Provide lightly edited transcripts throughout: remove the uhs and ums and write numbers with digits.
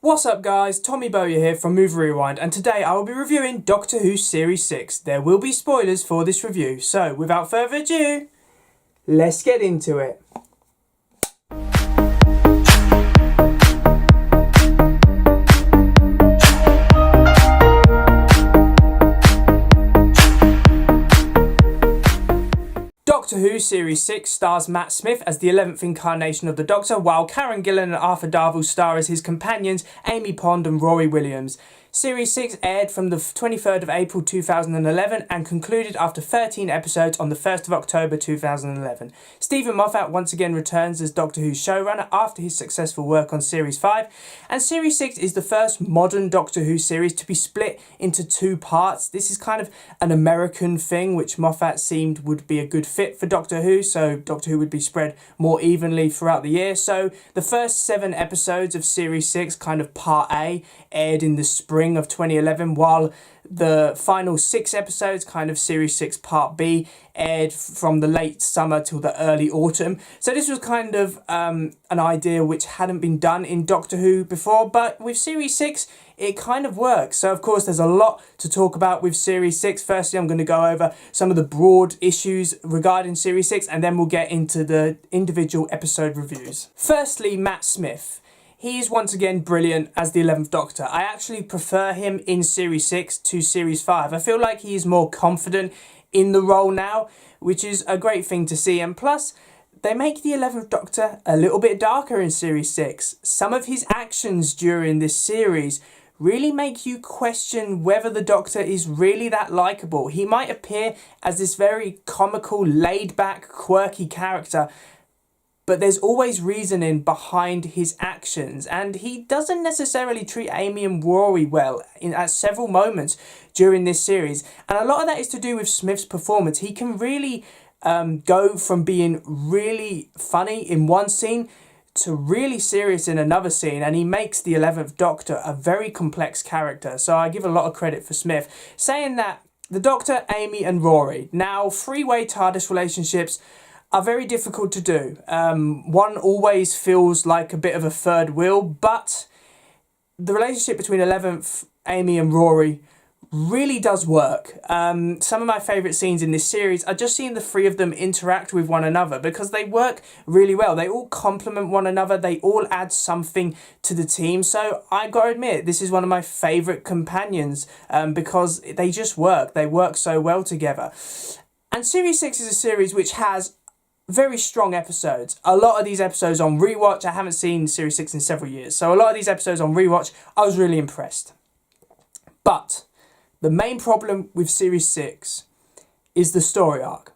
What's up guys, Tommy Bowyer here from Movie Rewind, and today I will be reviewing Doctor Who Series 6. There will be spoilers for this review, so without further ado, let's get into it. Doctor Who Series 6 stars Matt Smith as the 11th incarnation of the Doctor, while Karen Gillan and Arthur Darvill star as his companions Amy Pond and Rory Williams. Series 6 aired from the 23rd of April 2011 and concluded after 13 episodes on the 1st of October 2011. Steven Moffat once again returns as Doctor Who's showrunner after his successful work on Series 5, and Series 6 is the first modern Doctor Who series to be split into two parts. This is kind of an American thing, which Moffat seemed would be a good fit for Doctor Who, so Doctor Who would be spread more evenly throughout the year. So the first 7 episodes of Series 6, kind of Part A, aired in the spring of 2011, while the final 6 episodes, kind of Series 6 Part B, aired from the late summer till the early autumn. So this was kind of an idea which hadn't been done in Doctor Who before, but with Series 6 it kind of works. So of course there's a lot to talk about with Series 6. Firstly, I'm going to go over some of the broad issues regarding Series 6, and then we'll get into the individual episode reviews. Firstly, Matt Smith. He's once again brilliant as the 11th Doctor. I actually prefer him in Series 6 to Series 5. I feel like he is more confident in the role now, which is a great thing to see. And plus, they make the 11th Doctor a little bit darker in Series 6. Some of his actions during this series really make you question whether the Doctor is really that likeable. He might appear as this very comical, laid-back, quirky character, but there's always reasoning behind his actions, and he doesn't necessarily treat Amy and Rory well at several moments during this series, and a lot of that is to do with Smith's performance. He can really go from being really funny in one scene to really serious in another scene, and he makes the 11th Doctor a very complex character, so I give a lot of credit for Smith. Saying that, the Doctor, Amy and Rory. Now, three-way TARDIS relationships are very difficult to do. One always feels like a bit of a third wheel, but the relationship between 11th, Amy and Rory really does work. Some of my favourite scenes in this series are just seeing the three of them interact with one another, because they work really well. They all complement one another. They all add something to the team. So I've got to admit, this is one of my favourite companions because they just work. They work so well together. And Series 6 is a series which has very strong episodes. A lot of these episodes on rewatch, I haven't seen Series 6 in several years, so a lot of these episodes on rewatch, I was really impressed. But the main problem with Series 6 is the story arc.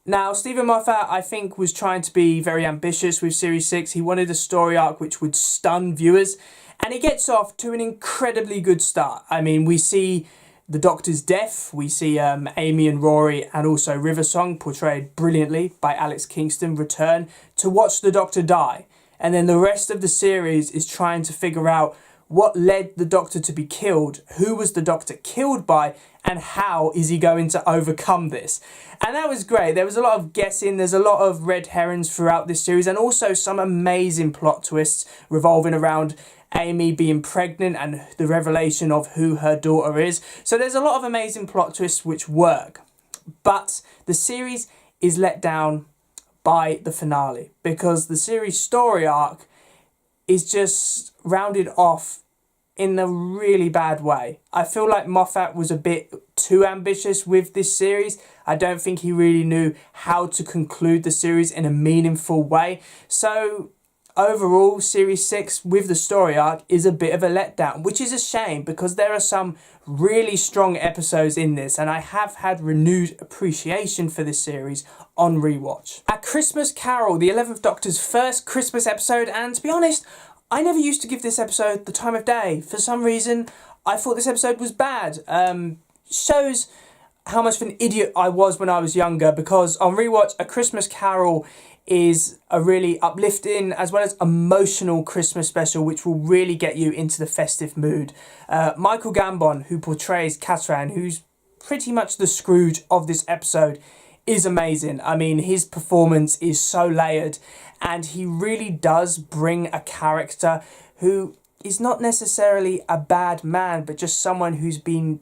Now, Steven Moffat, I think, was trying to be very ambitious with Series 6. He wanted a story arc which would stun viewers, and it gets off to an incredibly good start. I mean, we see the Doctor's death, we see Amy and Rory and also River Song, portrayed brilliantly by Alex Kingston, return to watch the Doctor die. And then the rest of the series is trying to figure out what led the Doctor to be killed, who was the Doctor killed by, and how is he going to overcome this. And that was great. There was a lot of guessing, there's a lot of red herrings throughout this series, and also some amazing plot twists revolving around Amy being pregnant and the revelation of who her daughter is. So there's a lot of amazing plot twists which work. But the series is let down by the finale, because the series story arc is just rounded off in a really bad way. I feel like Moffat was a bit too ambitious with this series. I don't think he really knew how to conclude the series in a meaningful way. So overall, Series 6 with the story arc is a bit of a letdown, which is a shame because there are some really strong episodes in this, and I have had renewed appreciation for this series on rewatch. A Christmas Carol, the 11th Doctor's first Christmas episode, and to be honest, I never used to give this episode the time of day. For some reason, I thought this episode was bad. Shows how much of an idiot I was when I was younger, because on rewatch, A Christmas Carol is a really uplifting as well as emotional Christmas special which will really get you into the festive mood. Michael Gambon, who portrays Catran, who's pretty much the Scrooge of this episode, is amazing. I mean, his performance is so layered, and he really does bring a character who is not necessarily a bad man, but just someone who's been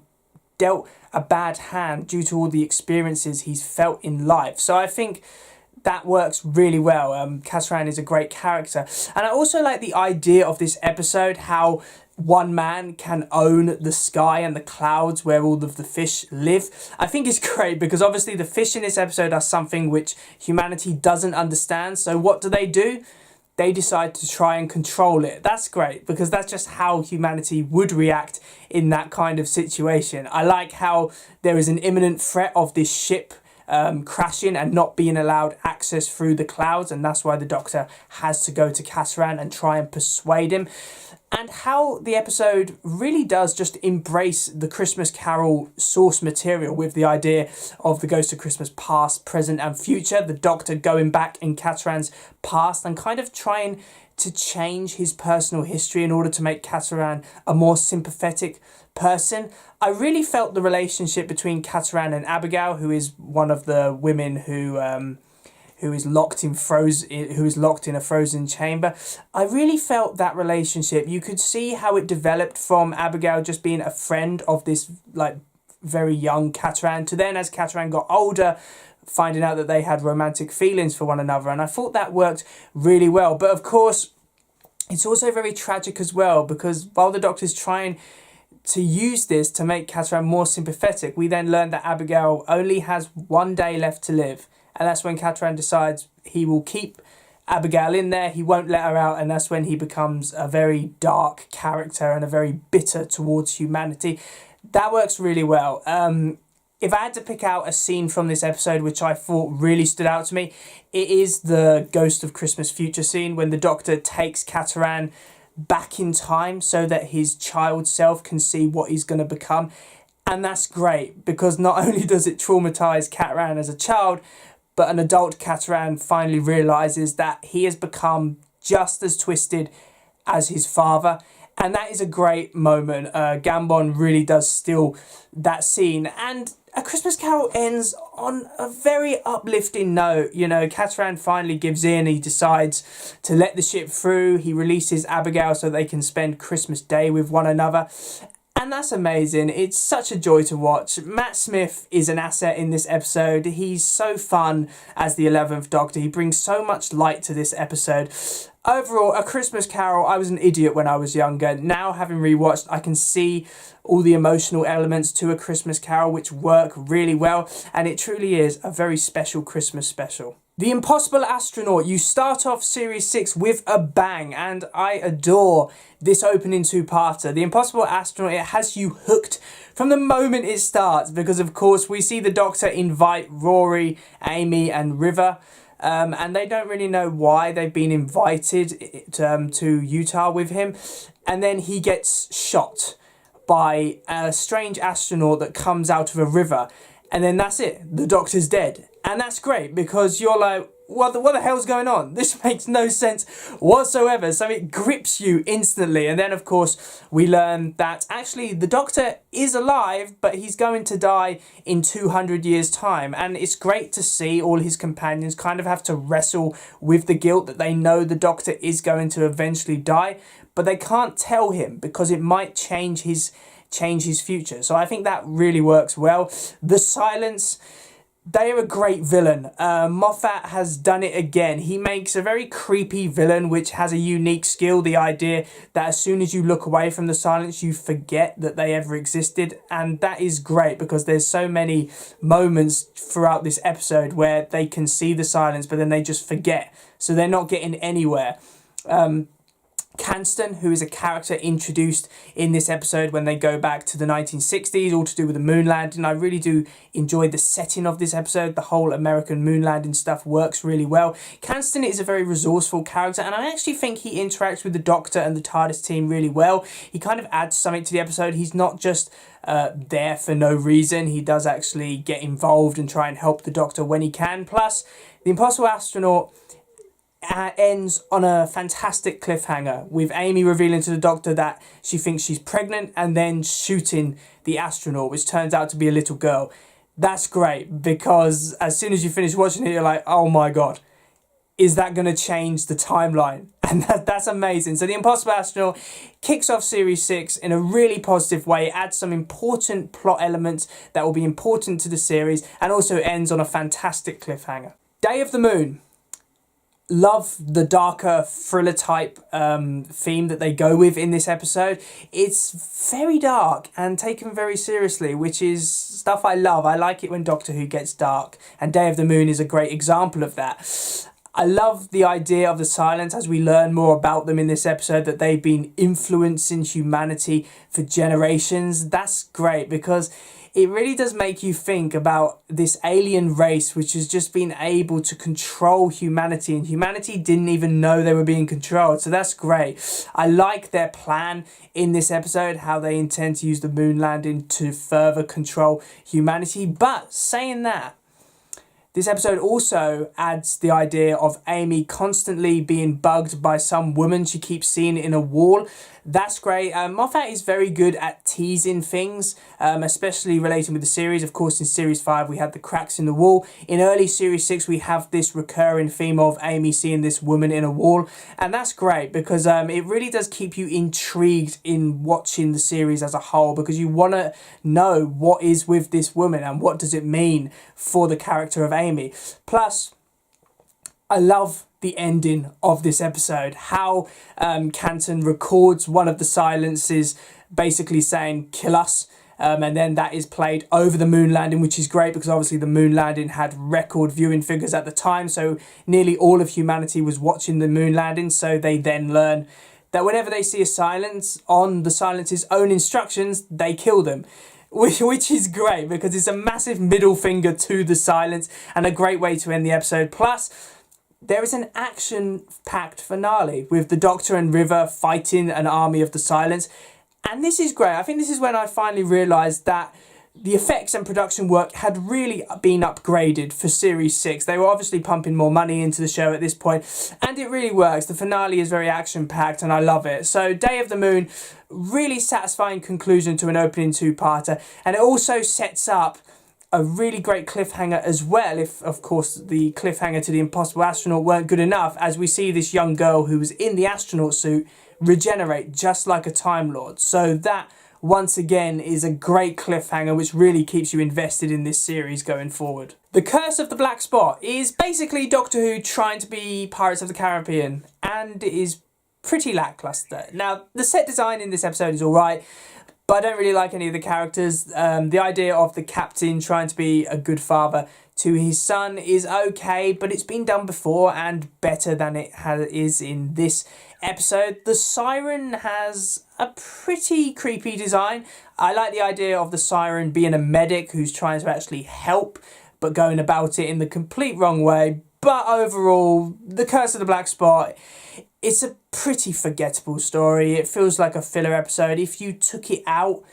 dealt a bad hand due to all the experiences he's felt in life. So I think that works really well. Kasran is a great character. And I also like the idea of this episode, how one man can own the sky and the clouds where all of the fish live. I think it's great because obviously the fish in this episode are something which humanity doesn't understand. So what do? They decide to try and control it. That's great because that's just how humanity would react in that kind of situation. I like how there is an imminent threat of this ship crashing and not being allowed access through the clouds, and that's why the Doctor has to go to Kasran and try and persuade him. And how the episode really does just embrace the Christmas Carol source material with the idea of the Ghost of Christmas past, present and future. The Doctor going back in Kasran's past and kind of trying to change his personal history in order to make Kasran a more sympathetic person. I really felt the relationship between Kasran and Abigail, who is one of the women who is locked in a frozen chamber. I really felt that relationship. You could see how it developed from Abigail just being a friend of this like very young Katran to then, as Katran got older, finding out that they had romantic feelings for one another, and I thought that worked really well. But of course, it's also very tragic as well, because while the Doctor's trying to use this to make Katran more sympathetic, we then learn that Abigail only has 1 day left to live. And that's when Katran decides he will keep Abigail in there, he won't let her out, and that's when he becomes a very dark character and a very bitter towards humanity. That works really well. If I had to pick out a scene from this episode which I thought really stood out to me, it is the Ghost of Christmas Future scene when the Doctor takes Katran back in time so that his child self can see what he's going to become. And that's great because not only does it traumatise Katran as a child, but an adult Katran finally realises that he has become just as twisted as his father. And that is a great moment. Gambon really does steal that scene. And A Christmas Carol ends on a very uplifting note. You know, Katran finally gives in. He decides to let the ship through. He releases Abigail so they can spend Christmas Day with one another. And that's amazing. It's such a joy to watch. Matt Smith is an asset in this episode. He's so fun as the 11th Doctor. He brings so much light to this episode. Overall, A Christmas Carol, I was an idiot when I was younger. Now, having rewatched, I can see all the emotional elements to A Christmas Carol which work really well. And it truly is a very special Christmas special. The Impossible Astronaut, you start off Series 6 with a bang, and I adore this opening two-parter. The Impossible Astronaut, it has you hooked from the moment it starts, because of course we see the Doctor invite Rory, Amy and River, and they don't really know why they've been invited to Utah with him, and then he gets shot by a strange astronaut that comes out of a river, and then that's it, the Doctor's dead. And that's great because you're like, what the hell's going on? This makes no sense whatsoever. So it grips you instantly. And then, of course, we learn that actually the Doctor is alive, but he's going to die in 200 years' time. And it's great to see all his companions kind of have to wrestle with the guilt that they know the Doctor is going to eventually die, but they can't tell him because it might change his future. So I think that really works well. The Silence, they are a great villain. Moffat has done it again. He makes a very creepy villain which has a unique skill. The idea that as soon as you look away from the Silence, you forget that they ever existed. And that is great because there's so many moments throughout this episode where they can see the Silence, but then they just forget. So they're not getting anywhere. Canston, who is a character introduced in this episode when they go back to the 1960s, all to do with the moon landing. I really do enjoy the setting of this episode. The whole American moon landing stuff works really well. Canston is a very resourceful character, and I actually think he interacts with the Doctor and the TARDIS team really well. He kind of adds something to the episode. He's not just there for no reason. He does actually get involved and try and help the Doctor when he can. Plus, The Impossible Astronaut ends on a fantastic cliffhanger with Amy revealing to the Doctor that she thinks she's pregnant and then shooting the astronaut, which turns out to be a little girl. That's great because as soon as you finish watching it, you're like, oh my god, is that going to change the timeline? And that's amazing. So The Impossible Astronaut kicks off Series 6 in a really positive way, adds some important plot elements that will be important to the series, and also ends on a fantastic cliffhanger. Day of the Moon. Love the darker thriller type theme that they go with in this episode. It's very dark and taken very seriously, which is stuff I love. I like it when Doctor Who gets dark, and Day of the Moon is a great example of that. I love the idea of the Silence as we learn more about them in this episode, that they've been influencing humanity for generations. That's great because it really does make you think about this alien race which has just been able to control humanity, and humanity didn't even know they were being controlled. So that's great. I like their plan in this episode, how they intend to use the moon landing to further control humanity. But saying that, this episode also adds the idea of Amy constantly being bugged by some woman she keeps seeing in a wall. That's great. Moffat is very good at teasing things, especially relating with the series. Of course, in Series 5, we had the cracks in the wall. In early Series 6, we have this recurring theme of Amy seeing this woman in a wall. And that's great because it really does keep you intrigued in watching the series as a whole, because you want to know what is with this woman and what does it mean for the character of Amy. Plus, I love the ending of this episode, how Canton records one of the silences basically saying kill us, and then that is played over the moon landing, which is great because obviously the moon landing had record viewing figures at the time, so nearly all of humanity was watching the moon landing. So they then learn that whenever they see a silence on the silence's own instructions, they kill them. Which is great because it's a massive middle finger to the silence and a great way to end the episode. Plus, there is an action-packed finale with the Doctor and River fighting an army of the Silence. And this is great. I think this is when I finally realised that the effects and production work had really been upgraded for Series 6. They were obviously pumping more money into the show at this point, and it really works. The finale is very action-packed, and I love it. So Day of the Moon, really satisfying conclusion to an opening two-parter, and it also sets up a really great cliffhanger as well, if of course the cliffhanger to the Impossible Astronaut weren't good enough, as we see this young girl who was in the astronaut suit regenerate just like a Time Lord. So that once again is a great cliffhanger which really keeps you invested in this series going forward. The Curse of the Black Spot is basically Doctor Who trying to be Pirates of the Caribbean, and it is pretty lackluster. Now, the set design in this episode is alright, but I don't really like any of the characters. The idea of the captain trying to be a good father to his son is okay, but it's been done before and better than it is in this episode. The Siren has a pretty creepy design. I like the idea of the Siren being a medic who's trying to actually help, but going about it in the complete wrong way. But overall, The Curse of the Black Spot, it's a pretty forgettable story. It feels like a filler episode. If you took it out,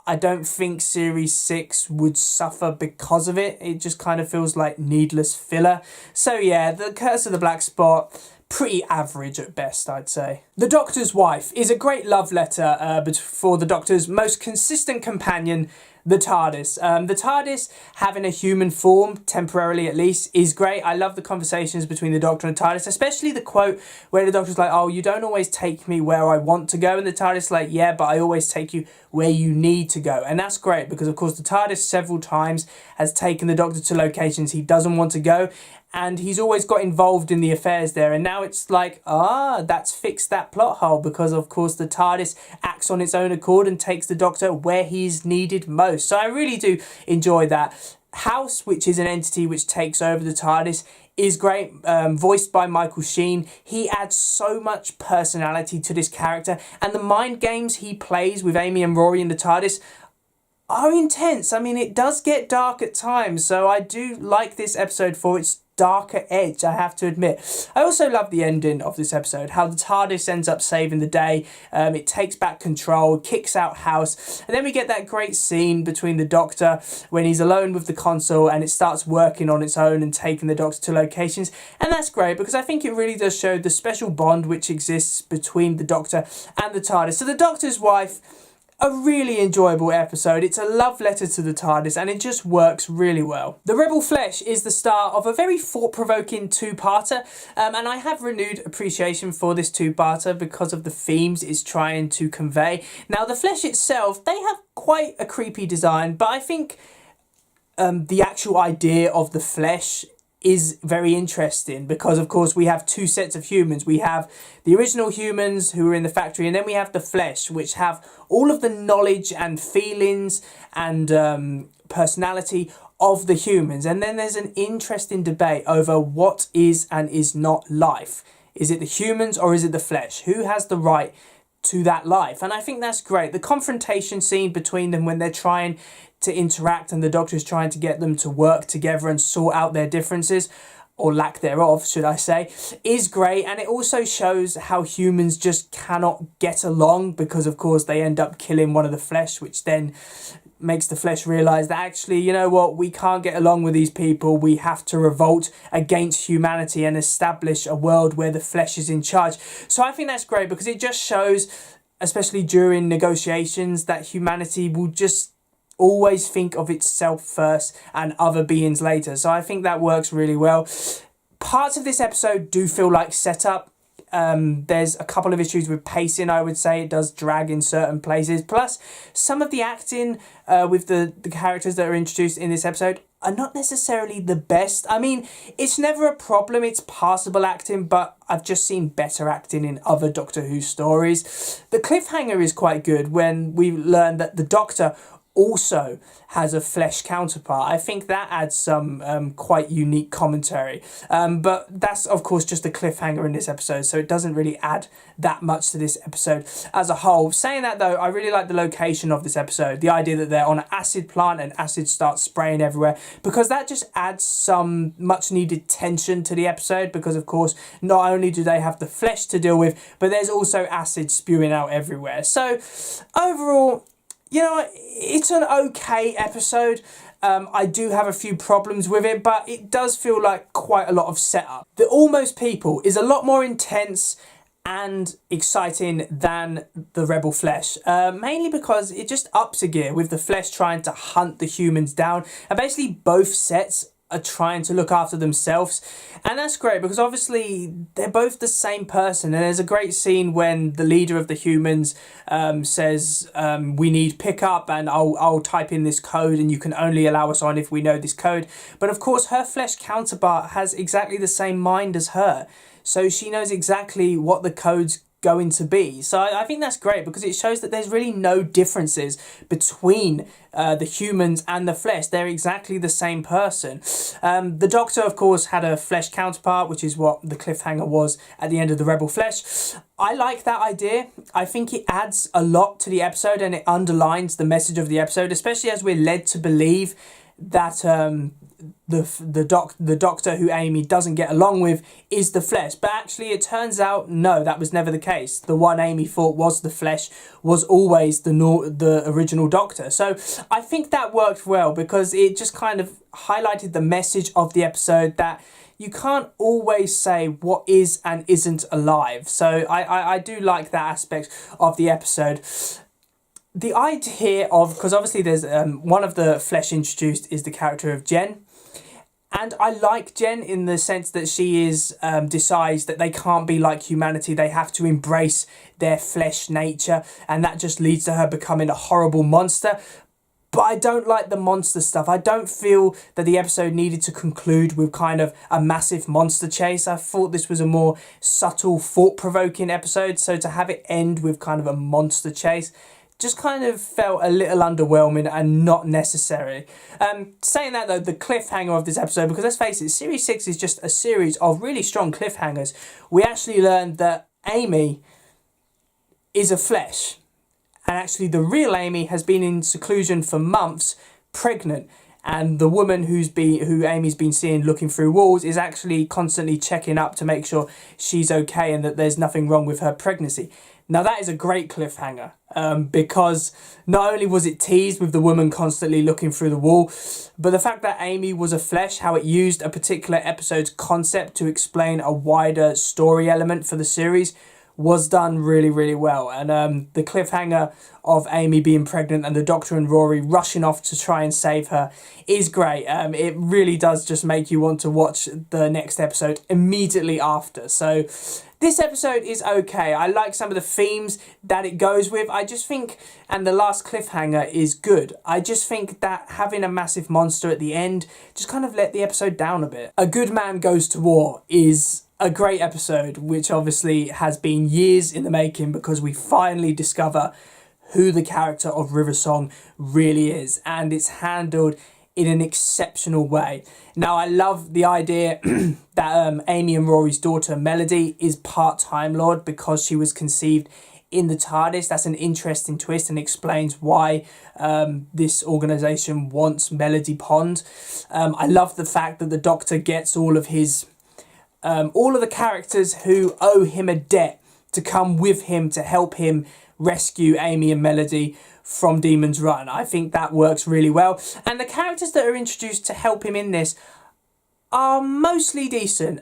I don't think Series 6 would suffer because of it. It just kind of feels like needless filler. So yeah, The Curse of the Black Spot, pretty average at best, I'd say. The Doctor's Wife is a great love letter for the Doctor's most consistent companion, the TARDIS. The TARDIS having a human form, temporarily at least, is great. I love the conversations between the Doctor and TARDIS, especially the quote where the Doctor's like, oh, you don't always take me where I want to go, and the TARDIS like, yeah, but I always take you where you need to go. And that's great because, of course, the TARDIS several times has taken the Doctor to locations he doesn't want to go, and he's always got involved in the affairs there. And now it's like, that's fixed that plot hole because, of course, the TARDIS acts on its own accord and takes the Doctor where he's needed most. So I really do enjoy that. House, which is an entity which takes over the TARDIS, is great, voiced by Michael Sheen. He adds so much personality to this character, and the mind games he plays with Amy and Rory in the TARDIS are intense. I mean, it does get dark at times, so I do like this episode for its darker edge, I have to admit. I also love the ending of this episode, how the TARDIS ends up saving the day. It takes back control, kicks out House, and then we get that great scene between the Doctor when he's alone with the console and it starts working on its own and taking the Doctor to locations. And that's great because I think it really does show the special bond which exists between the Doctor and the TARDIS. So The Doctor's Wife, a really enjoyable episode. It's a love letter to the TARDIS and it just works really well. The Rebel Flesh is the start of a very thought-provoking two-parter, and I have renewed appreciation for this two-parter because of the themes it's trying to convey. Now, the flesh itself, they have quite a creepy design, but I think the actual idea of the flesh is very interesting because, of course, we have two sets of humans. We have the original humans who are in the factory, and then we have the flesh, which have all of the knowledge and feelings and personality of the humans. And then there's an interesting debate over what is and is not life. Is it the humans or is it the flesh? Who has the right to that life? And I think that's great. The confrontation scene between them when they're trying to interact and the Doctor is trying to get them to work together and sort out their differences, or lack thereof, should I say, is great. And it also shows how humans just cannot get along because, of course, they end up killing one of the flesh, which then makes the flesh realise that actually, you know what, we can't get along with these people. We have to revolt against humanity and establish a world where the flesh is in charge. So I think that's great because it just shows, especially during negotiations, that humanity will just always think of itself first and other beings later. So I think that works really well. Parts of this episode do feel like setup. There's a couple of issues with pacing, I would say. It does drag in certain places. Plus, some of the acting with the characters that are introduced in this episode are not necessarily the best. I mean, it's never a problem. It's passable acting, but I've just seen better acting in other Doctor Who stories. The cliffhanger is quite good when we learn that the Doctor also has a flesh counterpart. I think that adds some quite unique commentary. But that's, of course, just a cliffhanger in this episode, so it doesn't really add that much to this episode as a whole. Saying that, though, I really like the location of this episode. The idea that they're on an acid plant and acid starts spraying everywhere, because that just adds some much-needed tension to the episode, because, of course, not only do they have the flesh to deal with, but there's also acid spewing out everywhere. So, overall, you know, it's an okay episode. I do have a few problems with it, but it does feel like quite a lot of setup. The Almost People is a lot more intense and exciting than the Rebel Flesh, mainly because it just ups a gear with the flesh trying to hunt the humans down, and basically both sets are trying to look after themselves, and that's great because obviously they're both the same person. And there's a great scene when the leader of the humans says, we need pickup, and I'll type in this code and you can only allow us on if we know this code. But of course her flesh counterpart has exactly the same mind as her, so she knows exactly what the code's going to be. So I think that's great because it shows that there's really no differences between the humans and the flesh. They're exactly the same person. The Doctor, of course, had a flesh counterpart, which is what the cliffhanger was at the end of the Rebel Flesh. I like that idea. I think it adds a lot to the episode and it underlines the message of the episode, especially as we're led to believe that the Doctor who Amy doesn't get along with is the flesh. But actually it turns out, no, that was never the case. The one Amy thought was the flesh was always the original Doctor. So I think that worked well because it just kind of highlighted the message of the episode that you can't always say what is and isn't alive. So I do like that aspect of the episode. The idea of, because obviously there's one of the flesh introduced is the character of Jen. And I like Jen in the sense that she is decides that they can't be like humanity. They have to embrace their flesh nature, and that just leads to her becoming a horrible monster. But I don't like the monster stuff. I don't feel that the episode needed to conclude with kind of a massive monster chase. I thought this was a more subtle, thought-provoking episode. So to have it end with kind of a monster chase just kind of felt a little underwhelming and not necessary. Saying that, though, the cliffhanger of this episode, because let's face it, Series 6 is just a series of really strong cliffhangers. We actually learned that Amy is a flesh. And actually the real Amy has been in seclusion for months, pregnant. And the woman who Amy's been seeing looking through walls is actually constantly checking up to make sure she's okay and that there's nothing wrong with her pregnancy. Now that is a great cliffhanger because not only was it teased with the woman constantly looking through the wall, but the fact that Amy was a flesh, how it used a particular episode's concept to explain a wider story element for the series, was done really, really well. And the cliffhanger of Amy being pregnant and the Doctor and Rory rushing off to try and save her is great. It really does just make you want to watch the next episode immediately after. So this episode is okay. I like some of the themes that it goes with. I just think, and the last cliffhanger is good. I just think that having a massive monster at the end just kind of let the episode down a bit. A Good Man Goes to War is a great episode, which obviously has been years in the making because we finally discover who the character of River Song really is, and it's handled in an exceptional way. Now, I love the idea that Amy and Rory's daughter Melody is part Time Lord because she was conceived in the TARDIS. That's an interesting twist and explains why this organisation wants Melody Pond. I love the fact that the Doctor gets all of the characters who owe him a debt to come with him to help him rescue Amy and Melody from Demon's Run. I think that works really well. And the characters that are introduced to help him in this are mostly decent.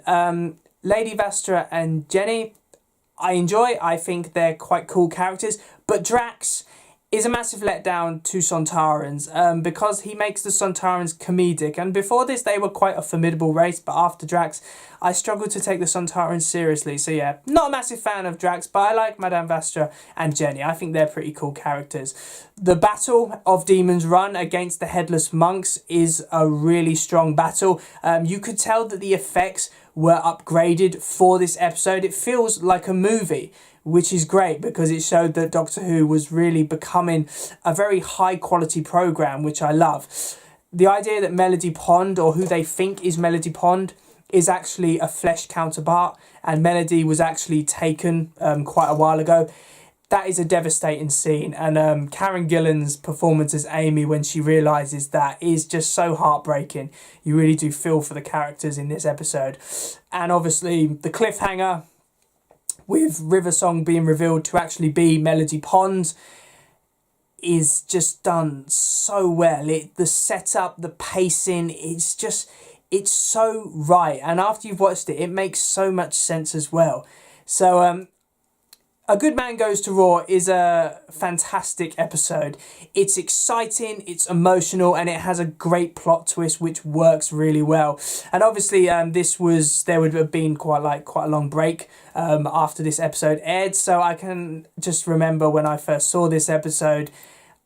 Lady Vastra and Jenny, I enjoy. I think they're quite cool characters. But Drax is a massive letdown to Sontarans because he makes the Sontarans comedic. And before this, they were quite a formidable race. But after Drax, I struggled to take the Sontarans seriously. So yeah, not a massive fan of Drax, but I like Madame Vastra and Jenny. I think they're pretty cool characters. The battle of Demon's Run against the Headless Monks is a really strong battle. You could tell that the effects were upgraded for this episode. It feels like a movie, which is great because it showed that Doctor Who was really becoming a very high quality programme, which I love. The idea that Melody Pond, or who they think is Melody Pond, is actually a flesh counterpart, and Melody was actually taken quite a while ago. That is a devastating scene, and Karen Gillan's performance as Amy when she realises that is just so heartbreaking. You really do feel for the characters in this episode. And obviously the cliffhanger with River Song being revealed to actually be Melody Pond is just done so well. The setup, the pacing, it's so right. And after you've watched it, it makes so much sense as well. So A Good Man Goes to War is a fantastic episode. It's exciting, it's emotional, and it has a great plot twist which works really well. And obviously there would have been quite a long break after this episode aired, so I can just remember when I first saw this episode,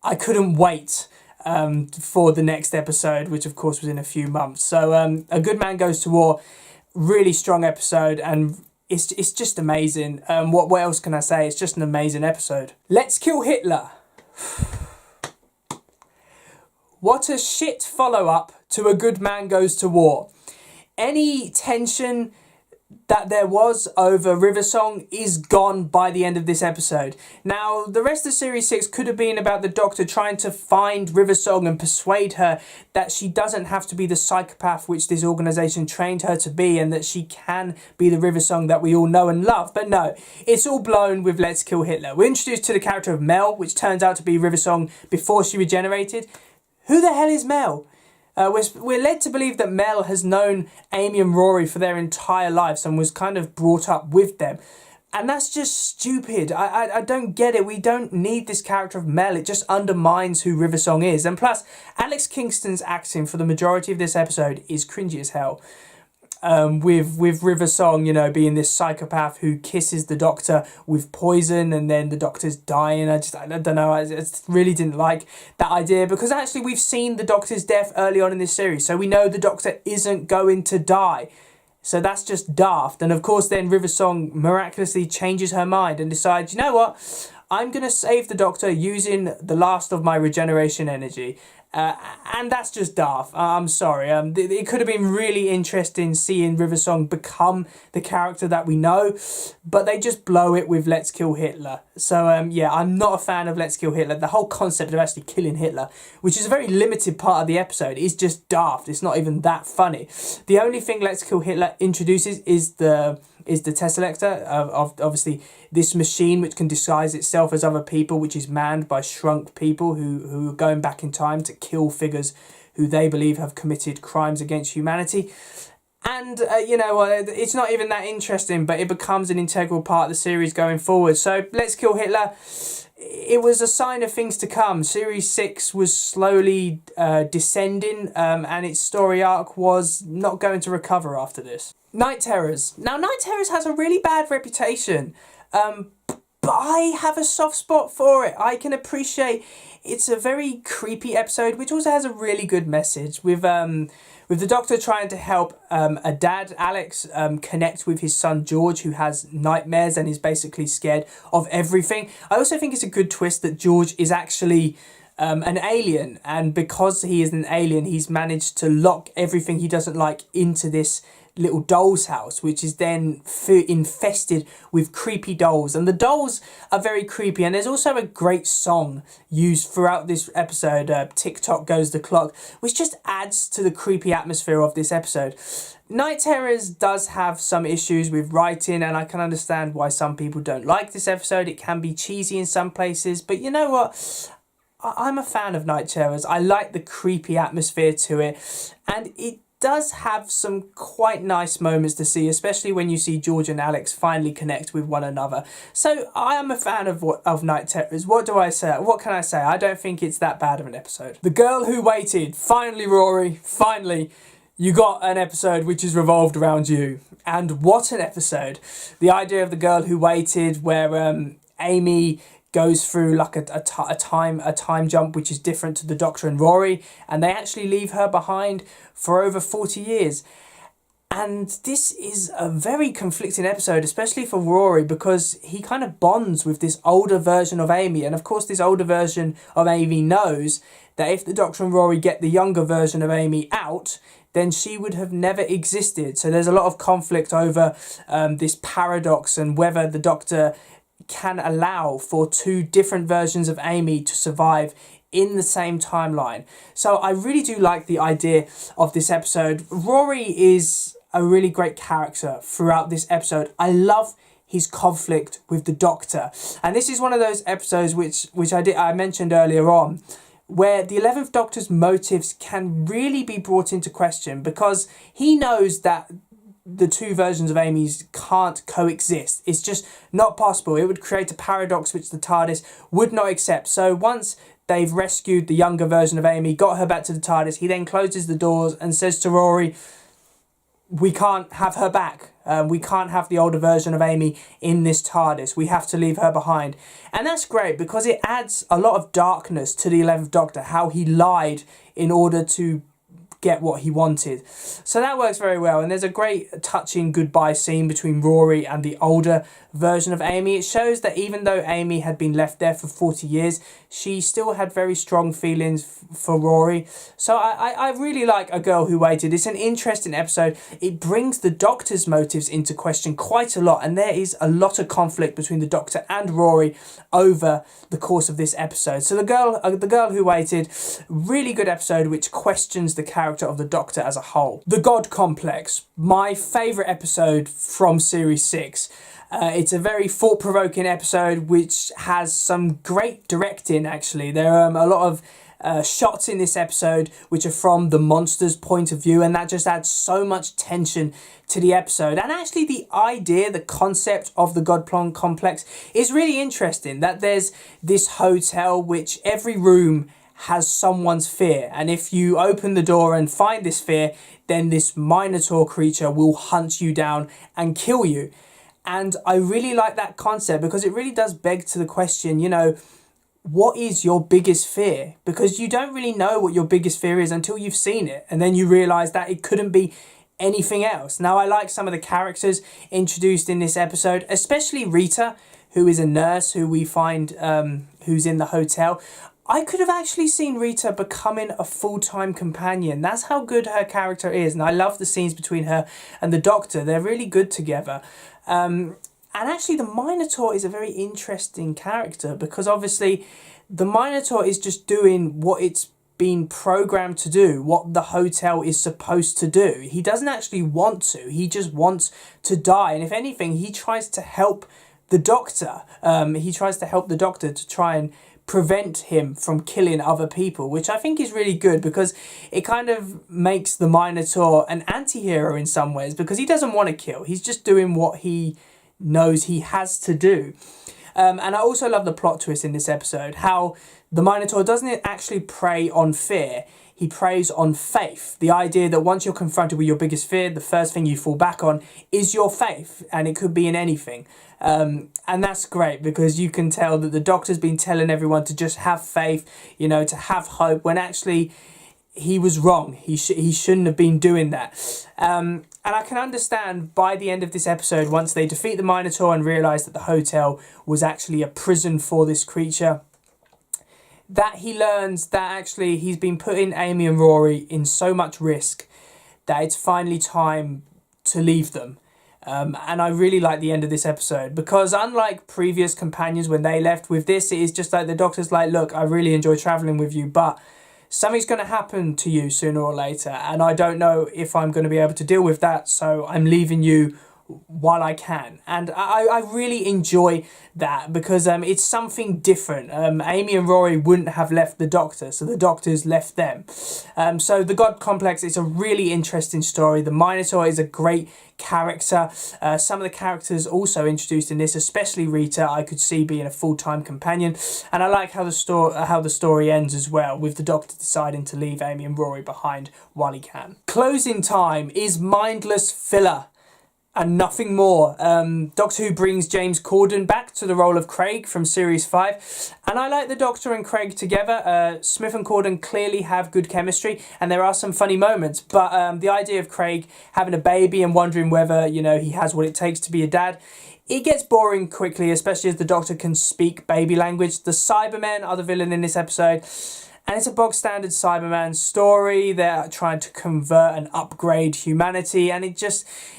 I couldn't wait for the next episode, which of course was in a few months. So A Good Man Goes to War, really strong episode, and it's just amazing. What else can I say? It's just an amazing episode. Let's Kill Hitler. What a shit follow-up to A Good Man Goes to War. Any tension that there was over River Song is gone by the end of this episode. Now, the rest of Series 6 could have been about the Doctor trying to find River Song and persuade her that she doesn't have to be the psychopath which this organisation trained her to be, and that she can be the River Song that we all know and love. But no, it's all blown with Let's Kill Hitler. We're introduced to the character of Mel, which turns out to be River Song before she regenerated. Who the hell is Mel? We're led to believe that Mel has known Amy and Rory for their entire lives and was kind of brought up with them. And that's just stupid. I don't get it. We don't need this character of Mel. It just undermines who River Song is. And plus, Alex Kingston's acting for the majority of this episode is cringy as hell. With River Song, being this psychopath who kisses the Doctor with poison and then the Doctor's dying. I don't know. I just really didn't like that idea, because actually we've seen the Doctor's death early on in this series, so we know the Doctor isn't going to die. So that's just daft. And of course then River Song miraculously changes her mind and decides, you know what? I'm going to save the Doctor using the last of my regeneration energy. And that's just daft. I'm sorry. It could have been really interesting seeing River Song become the character that we know, but they just blow it with Let's Kill Hitler. So yeah, I'm not a fan of Let's Kill Hitler. The whole concept of actually killing Hitler, which is a very limited part of the episode, is just daft. It's not even that funny. The only thing Let's Kill Hitler introduces is the Tesselector, of obviously this machine which can disguise itself as other people, which is manned by shrunk people who are going back in time to kill figures who they believe have committed crimes against humanity. And, it's not even that interesting, but it becomes an integral part of the series going forward. So, Let's Kill Hitler, it was a sign of things to come. Series 6 was slowly descending, and its story arc was not going to recover after this. Night Terrors. Now, Night Terrors has a really bad reputation, but I have a soft spot for it. I can appreciate it's a very creepy episode, which also has a really good message with the Doctor trying to help a dad, Alex, connect with his son George, who has nightmares and is basically scared of everything. I also think it's a good twist that George is actually an alien, and because he is an alien, he's managed to lock everything he doesn't like into this little doll's house, which is then infested with creepy dolls, and the dolls are very creepy. And there's also a great song used throughout this episode, TikTok Goes the Clock, which just adds to the creepy atmosphere of this episode. Night Terrors does have some issues with writing, and I can understand why some people don't like this episode. It can be cheesy in some places, but you know what? I'm a fan of Night Terrors. I like the creepy atmosphere to it, and it does have some quite nice moments to see, especially when you see George and Alex finally connect with one another. So I am a fan of Night Terrors. What do I say? What can I say? I don't think it's that bad of an episode. The Girl Who Waited. Finally, Rory. Finally, you got an episode which is revolved around you. And what an episode. The idea of The Girl Who Waited, where Amy goes through like a time jump which is different to the Doctor and Rory, and they actually leave her behind for over 40 years. And this is a very conflicting episode, especially for Rory, because he kind of bonds with this older version of Amy, and of course this older version of Amy knows that if the Doctor and Rory get the younger version of Amy out, then she would have never existed. So there's a lot of conflict over this paradox and whether the Doctor can allow for two different versions of Amy to survive in the same timeline. So I really do like the idea of this episode. Rory is a really great character throughout this episode. I love his conflict with the Doctor, and this is one of those episodes which I mentioned earlier on, where the 11th Doctor's motives can really be brought into question, because he knows that the two versions of Amy's can't coexist. It's just not possible. It would create a paradox which the TARDIS would not accept. So once they've rescued the younger version of Amy, got her back to the TARDIS, he then closes the doors and says to Rory, we can't have her back. We can't have the older version of Amy in this TARDIS. We have to leave her behind. And that's great, because it adds a lot of darkness to the 11th Doctor, how he lied in order to get what he wanted. So that works very well, and there's a great touching goodbye scene between Rory and the older version of Amy. It shows that even though Amy had been left there for 40 years, she still had very strong feelings for Rory. So I really like A Girl Who Waited. It's an interesting episode. It brings the Doctor's motives into question quite a lot, and there is a lot of conflict between the Doctor and Rory over the course of this episode. So The Girl Who Waited, really good episode which questions the character of the Doctor as a whole. The God Complex, my favourite episode from Series 6. It's a very thought-provoking episode which has some great directing, actually. There are a lot of shots in this episode which are from the monster's point of view, and that just adds so much tension to the episode. And actually the idea, the concept of the God Complex is really interesting, that there's this hotel which every room has someone's fear, and if you open the door and find this fear, then this Minotaur creature will hunt you down and kill you. And I really like that concept, because it really does beg to the question, what is your biggest fear? Because you don't really know what your biggest fear is until you've seen it, and then you realise that it couldn't be anything else. Now, I like some of the characters introduced in this episode, especially Rita, who is a nurse who we find who's in the hotel. I could have actually seen Rita becoming a full-time companion. That's how good her character is, and I love the scenes between her and the Doctor. They're really good together. And actually the Minotaur is a very interesting character, because obviously the Minotaur is just doing what it's been programmed to do, what the hotel is supposed to do. He doesn't actually want to. He just wants to die. And if anything, he tries to help the Doctor. He tries to help the Doctor to try and prevent him from killing other people, which I think is really good because it kind of makes the Minotaur an anti-hero in some ways, because he doesn't want to kill. He's just doing what he knows he has to do. And I also love the plot twist in this episode, how the Minotaur doesn't actually prey on fear. He preys on faith. The idea that once you're confronted with your biggest fear, the first thing you fall back on is your faith, and it could be in anything. And that's great, because you can tell that the Doctor's been telling everyone to just have faith, you know, to have hope, when actually he was wrong. He shouldn't have been doing that. And I can understand by the end of this episode, once they defeat the Minotaur and realise that the hotel was actually a prison for this creature, that he learns that actually he's been putting Amy and Rory in so much risk that it's finally time to leave them. And I really like the end of this episode, because unlike previous companions when they left, with this it is just like the Doctor's like, look, I really enjoy travelling with you, but something's going to happen to you sooner or later, and I don't know if I'm going to be able to deal with that, so I'm leaving you while I can. And I really enjoy that, because it's something different. Amy and Rory wouldn't have left the Doctor, so the Doctor's left them. So the God Complex is a really interesting story. The Minotaur is a great character. Some of the characters also introduced in this, especially Rita, I could see being a full-time companion, and I like how the story ends as well, with the Doctor deciding to leave Amy and Rory behind while he can. Closing time is mindless filler and nothing more. Doctor Who brings James Corden back to the role of Craig from Series 5, and I like the Doctor and Craig together. Smith and Corden clearly have good chemistry, and there are some funny moments, but the idea of Craig having a baby and wondering whether, you know, he has what it takes to be a dad, it gets boring quickly, especially as the Doctor can speak baby language. The Cybermen are the villain in this episode, and it's a bog standard Cyberman story. They're trying to convert and upgrade humanity, and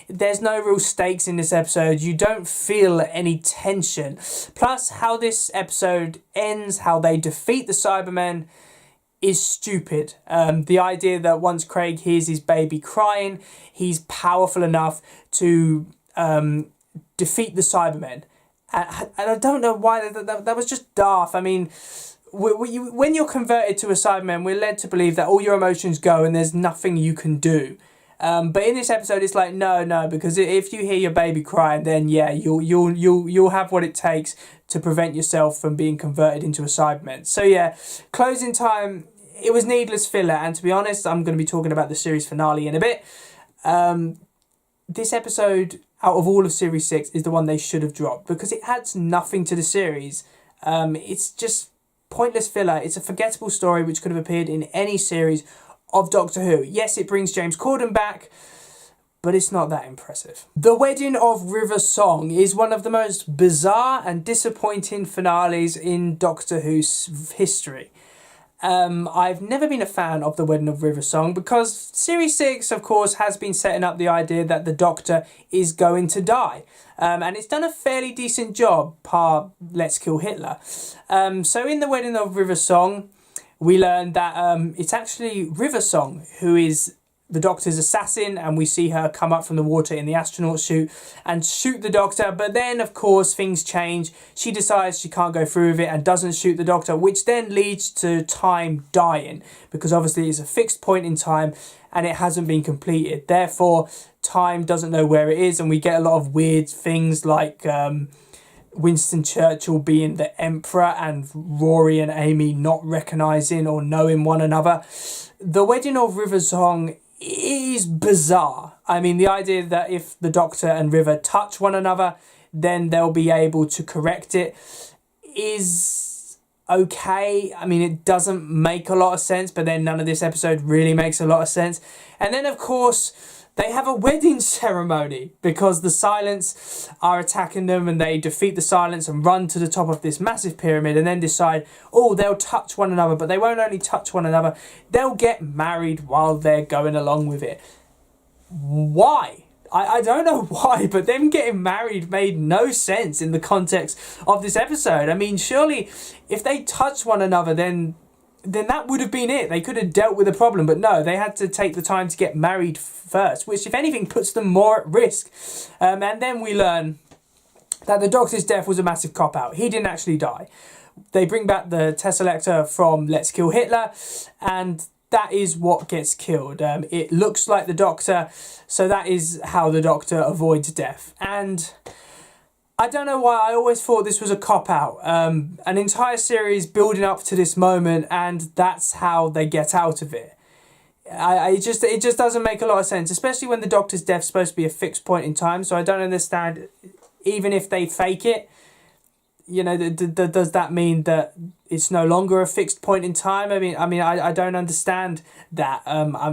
there's no real stakes in this episode. You don't feel any tension. Plus, how this episode ends, how they defeat the Cybermen, is stupid. The idea that once Craig hears his baby crying, he's powerful enough to defeat the Cybermen. And I don't know why, that was just daft. I mean, when you're converted to a Cyberman, we're led to believe that all your emotions go and there's nothing you can do. But in this episode, it's like, no, because if you hear your baby crying, then yeah, you'll have what it takes to prevent yourself from being converted into a Cyberman. So yeah, closing time, it was needless filler, and to be honest, I'm going to be talking about the series finale in a bit. This episode, out of all of Series 6, is the one they should have dropped, because it adds nothing to the series. It's just pointless filler. It's a forgettable story which could have appeared in any series of Doctor Who. Yes, it brings James Corden back, but it's not that impressive. The Wedding of River Song is one of the most bizarre and disappointing finales in Doctor Who's history. I've never been a fan of The Wedding of River Song, because Series 6, of course, has been setting up the idea that the Doctor is going to die. And it's done a fairly decent job, par Let's Kill Hitler. So in The Wedding of River Song, we learn that it's actually River Song who is the Doctor's assassin, and we see her come up from the water in the astronaut suit and shoot the Doctor. But then, of course, things change. She decides she can't go through with it and doesn't shoot the Doctor, which then leads to time dying, because obviously it's a fixed point in time and it hasn't been completed. Therefore, time doesn't know where it is, and we get a lot of weird things like Winston Churchill being the Emperor and Rory and Amy not recognising or knowing one another. The Wedding of River Song is bizarre. I mean, the idea that if the Doctor and River touch one another, then they'll be able to correct it is okay. I mean, it doesn't make a lot of sense, but then none of this episode really makes a lot of sense. And then, of course, they have a wedding ceremony because the Silents are attacking them, and they defeat the Silents and run to the top of this massive pyramid and then decide, oh, they'll touch one another, but they won't only touch one another, they'll get married while they're going along with it. Why? I don't know why, but them getting married made no sense in the context of this episode. I mean, surely if they touch one another, then that would have been it. They could have dealt with the problem, but no, they had to take the time to get married first, which, if anything, puts them more at risk. And then we learn that the Doctor's death was a massive cop-out. He didn't actually die. They bring back the Tesseract from Let's Kill Hitler, and that is what gets killed. It looks like the Doctor, so that is how the Doctor avoids death. And I don't know why, I always thought this was a cop-out. An entire series building up to this moment, and that's how they get out of it. It just doesn't make a lot of sense, especially when the Doctor's death's supposed to be a fixed point in time, so I don't understand, even if they fake it, you know, does that mean that it's no longer a fixed point in time? I don't understand that.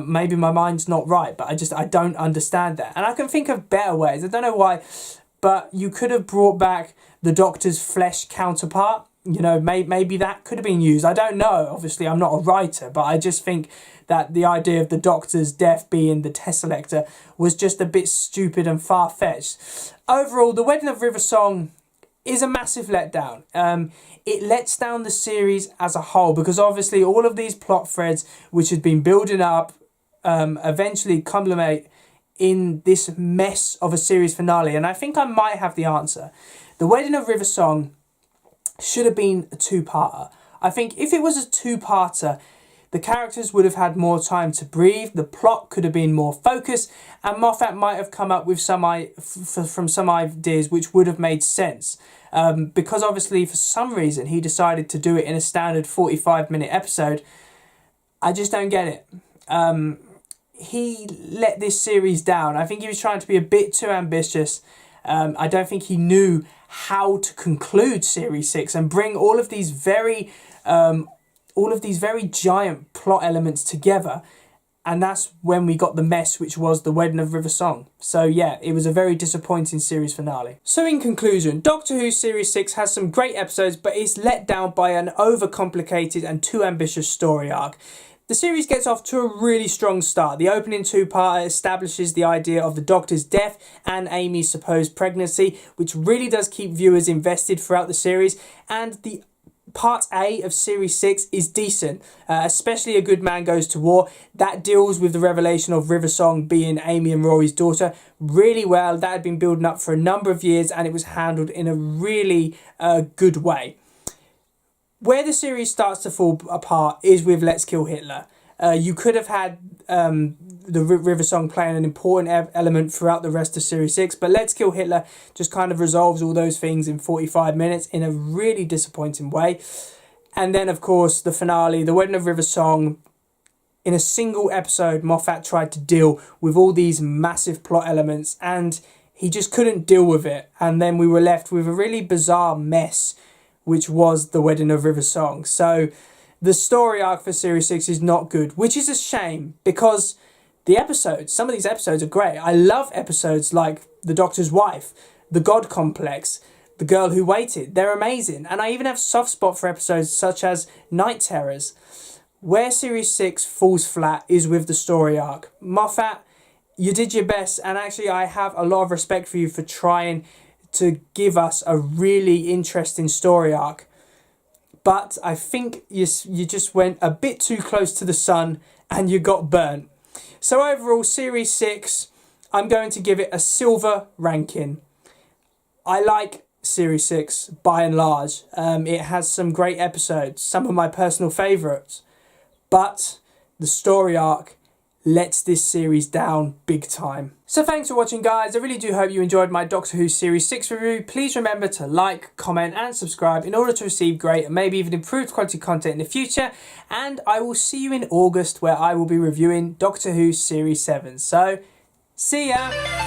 Maybe my mind's not right, but I don't understand that. And I can think of better ways. I don't know why, but you could have brought back the Doctor's flesh counterpart. You know, maybe that could have been used. I don't know. Obviously, I'm not a writer, but I just think that the idea of the Doctor's death being the Tesseract was just a bit stupid and far-fetched. Overall, The Wedding of River Song is a massive letdown. It lets down the series as a whole, because obviously all of these plot threads which had been building up eventually culminate in this mess of a series finale. And I think I might have the answer. The Wedding of River Song should have been a two-parter. I think if it was a two-parter, the characters would have had more time to breathe, the plot could have been more focused, and Moffat might have come up with some ideas which would have made sense. Because obviously for some reason he decided to do it in a standard 45-minute episode. I just don't get it. He let this series down. I think he was trying to be a bit too ambitious. I don't think he knew how to conclude Series 6 and bring all of these very giant plot elements together, and that's when we got the mess which was The Wedding of River Song. So yeah, it was a very disappointing series finale. So in conclusion, Doctor Who Series 6 has some great episodes, but it's let down by an overcomplicated and too ambitious story arc. The series gets off to a really strong start. The opening two-parter establishes the idea of the Doctor's death and Amy's supposed pregnancy, which really does keep viewers invested throughout the series, and the Part A of Series 6 is decent, especially A Good Man Goes to War. That deals with the revelation of River Song being Amy and Rory's daughter really well. That had been building up for a number of years, and it was handled in a really good way. Where the series starts to fall apart is with Let's Kill Hitler. You could have had the River Song playing an important element throughout the rest of Series 6, but Let's Kill Hitler just kind of resolves all those things in 45 minutes in a really disappointing way. And then, of course, the finale, The Wedding of River Song. In a single episode, Moffat tried to deal with all these massive plot elements, and he just couldn't deal with it. And then we were left with a really bizarre mess, which was The Wedding of River Song. So the story arc for Series 6 is not good, which is a shame, because the episodes, some of these episodes are great. I love episodes like The Doctor's Wife, The God Complex, The Girl Who Waited. They're amazing. And I even have soft spot for episodes such as Night Terrors. Where Series 6 falls flat is with the story arc. Moffat, you did your best, and actually I have a lot of respect for you for trying to give us a really interesting story arc. But I think you just went a bit too close to the sun and you got burnt. So overall, Series 6, I'm going to give it a silver ranking. I like Series 6 by and large. It has some great episodes, some of my personal favourites. But the story arc lets this series down big time. So thanks for watching, guys. I really do hope you enjoyed my Doctor Who Series 6 review. Please remember to like, comment and subscribe in order to receive great and maybe even improved quality content in the future. And I will see you in August, where I will be reviewing Doctor Who Series 7. So, see ya!